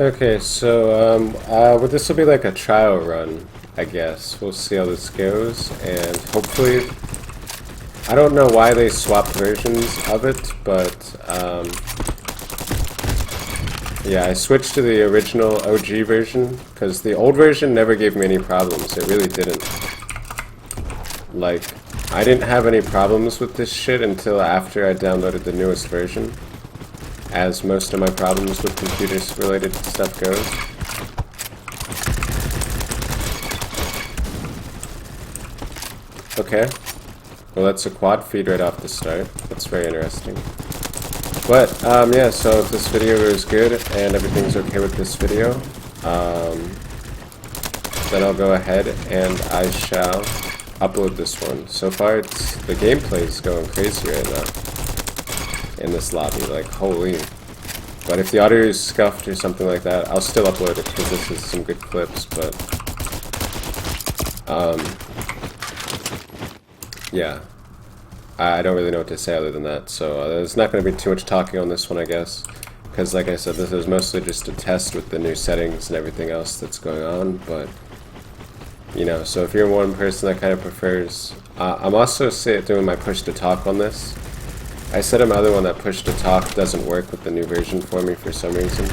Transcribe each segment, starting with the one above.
Okay, so well, this will be like a trial run, I guess. We'll see how this goes, and hopefully, I don't know why they swapped versions of it, but yeah, I switched to the original OG version because the old version never gave me any problems. It really didn't. Like, I didn't have any problems with this shit until after I downloaded the newest version, as most of my problems with computers related stuff goes. Okay, well that's a quad feed right off the start. That's very interesting. But, yeah, so if this video is good and everything's okay with this video, then I'll go ahead and I shall upload this one. So far, the gameplay is going crazy right now in this lobby, like, holy. But if the audio is scuffed or something like that, I'll still upload it because this is some good clips, but, yeah. I don't really know what to say other than that, so there's not going to be too much talking on this one, I guess, because like I said, this is mostly just a test with the new settings and everything else that's going on, but, you know, so if you're one person that kind of prefers, I'm also doing my push-to-talk on this. I said in my other one that push-to-talk doesn't work with the new version for me for some reason.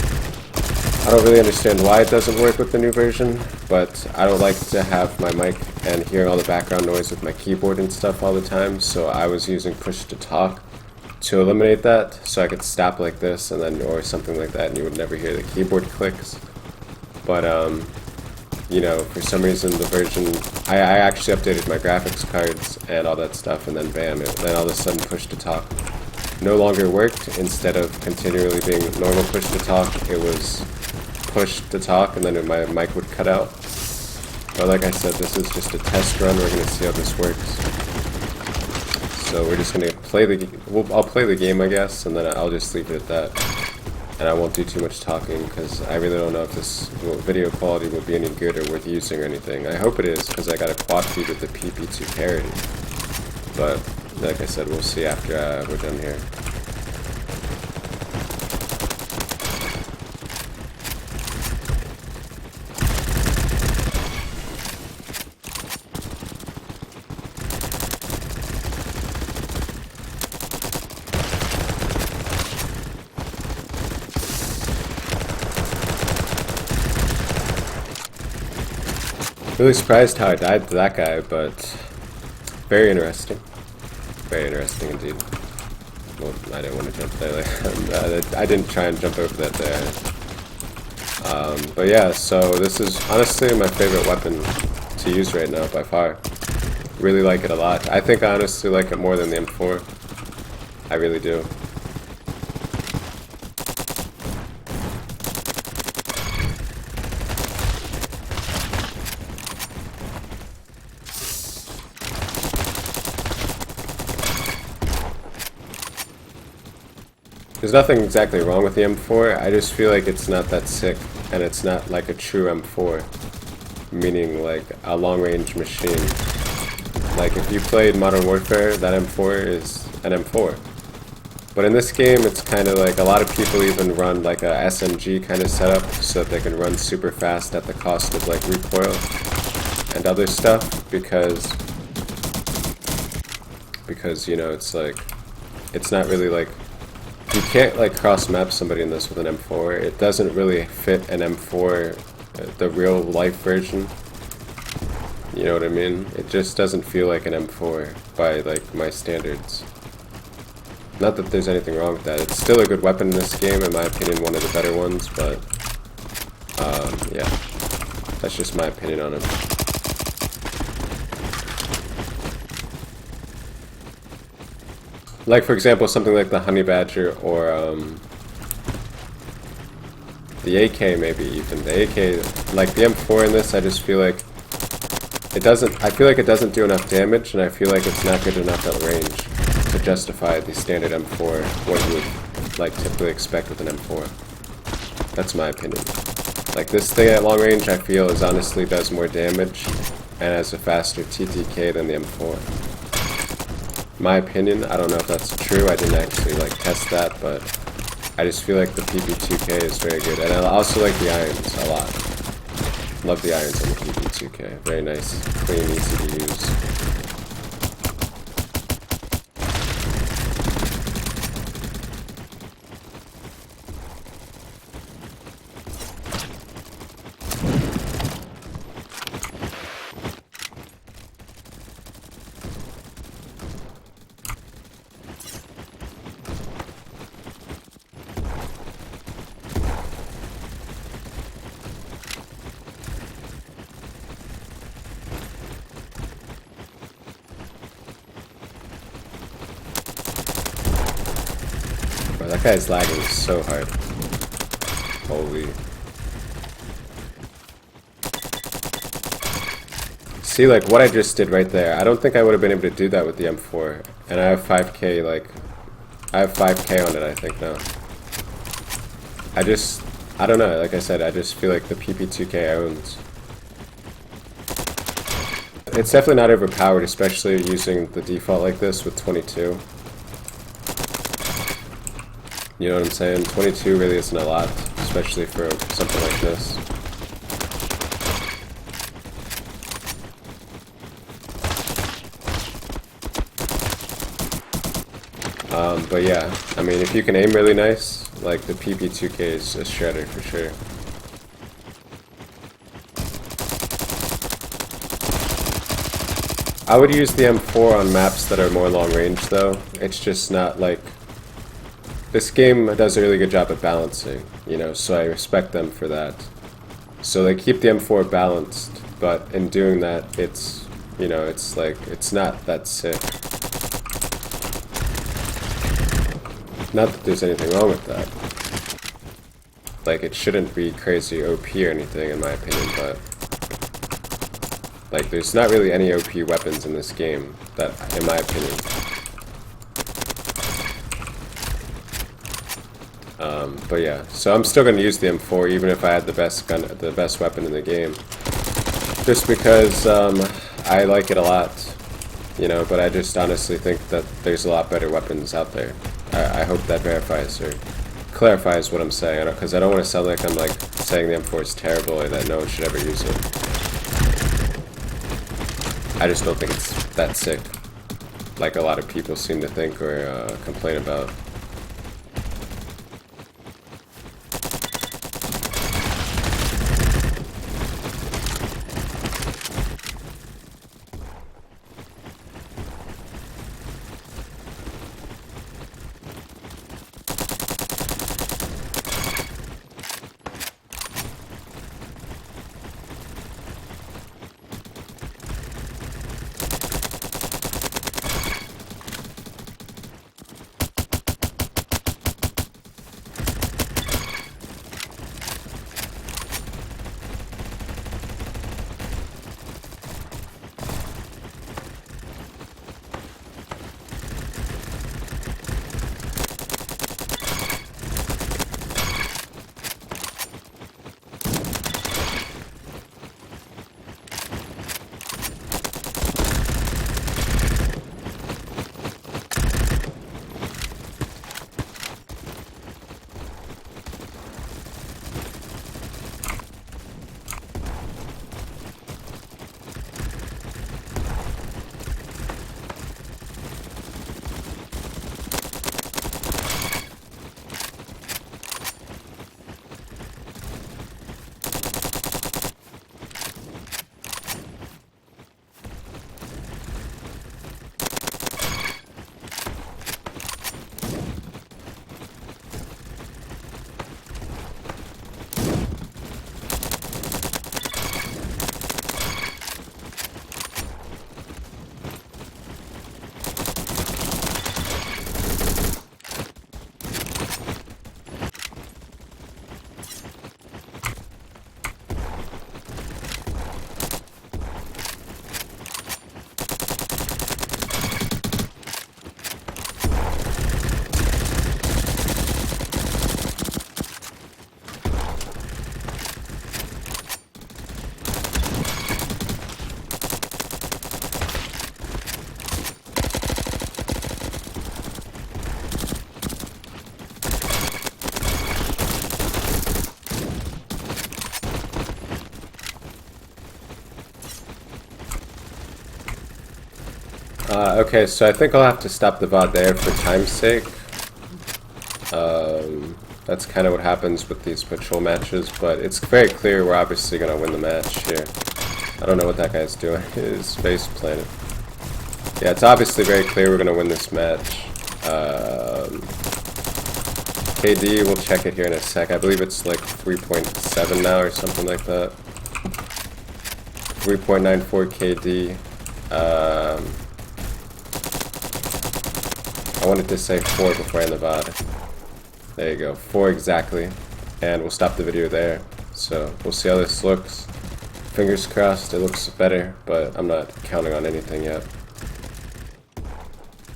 I don't really understand why it doesn't work with the new version, but I don't like to have my mic and hearing all the background noise with my keyboard and stuff all the time, so I was using push-to-talk to eliminate that, so I could stop like this and then or something like that and you would never hear the keyboard clicks. But you know, for some reason the version, I actually updated my graphics cards and all that stuff, and then bam, then all of a sudden push-to-talk no longer worked. Instead of continually being normal push-to-talk, it was push-to-talk, and then my mic would cut out. But like I said, this is just a test run. We're going to see how this works. So we're just going to play I'll play the game, I guess, and then I'll just leave it at that. And I won't do too much talking, because I really don't know if this video quality will be any good or worth using or anything. I hope it is, because I got a quad feed with the pp2k parody. But, like I said, we'll see after we're done here. Really surprised how I died to that guy, but very interesting. Very interesting indeed. Well, I didn't want to jump there. I didn't try and jump over that there. But yeah, so this is honestly my favorite weapon to use right now by far. Really like it a lot. I think I honestly like it more than the M4. I really do. There's nothing exactly wrong with the M4, I just feel like it's not that sick, and it's not like a true M4, meaning like a long-range machine. Like if you played Modern Warfare, that M4 is an M4. But in this game, it's kind of like a lot of people even run like a SMG kind of setup so that they can run super fast at the cost of like recoil and other stuff, because you know, it's like, it's not really like, you can't like cross-map somebody in this with an M4. It doesn't really fit an M4, the real life version. You know what I mean? It just doesn't feel like an M4 by like my standards. Not that there's anything wrong with that. It's still a good weapon in this game, in my opinion, one of the better ones, but yeah, that's just my opinion on it. Like, for example, something like the Honey Badger or the AK maybe even. The AK, like the M4 in this, I just feel like it doesn't, I feel like it doesn't do enough damage, and I feel like it's not good enough at range to justify the standard M4, what you would like typically expect with an M4. That's my opinion. Like this thing at long range, I feel is honestly does more damage and has a faster TTK than the M4. My opinion, I don't know if that's true, I didn't actually like test that, but I just feel like the pp2k is very good, and I also like the irons a lot. Love the irons on the pp2k. Very nice, clean, easy to use. Bro, that guy's lagging so hard. Holy. See, like, what I just did right there, I don't think I would have been able to do that with the M4. And I have 5k, like, I have 5k on it, I think, now. I don't know, like I said, I just feel like the pp2k owns. It's definitely not overpowered, especially using the default like this with 22. You know what I'm saying? 22 really isn't a lot, especially for something like this. But yeah, I mean, if you can aim really nice, like the pp2k is a shredder for sure. I would use the M4 on maps that are more long range though. It's just not like... This game does a really good job at balancing, you know, so I respect them for that. So they keep the M4 balanced, but in doing that, it's, you know, it's like, it's not that sick. Not that there's anything wrong with that. Like, it shouldn't be crazy OP or anything, in my opinion, but... Like, there's not really any OP weapons in this game, that, in my opinion. But yeah, so I'm still gonna use the M4 even if I had the best gun, the best weapon in the game, just because I like it a lot, you know. But I just honestly think that there's a lot better weapons out there. I hope that verifies or clarifies what I'm saying, because I don't want to sound like I'm like saying the M4 is terrible or that no one should ever use it. I just don't think it's that sick, like a lot of people seem to think or complain about. Okay, so I think I'll have to stop the VOD there for time's sake. That's kind of what happens with these patrol matches, but it's very clear we're obviously going to win the match here. I don't know what that guy's doing. His face planted. Yeah, it's obviously very clear we're going to win this match. KD, we'll check it here in a sec. I believe it's like 3.7 now or something like that. 3.94 KD. I wanted to say 4 before I end the VOD. There you go, 4 exactly. And we'll stop the video there. So we'll see how this looks. Fingers crossed it looks better, but I'm not counting on anything yet.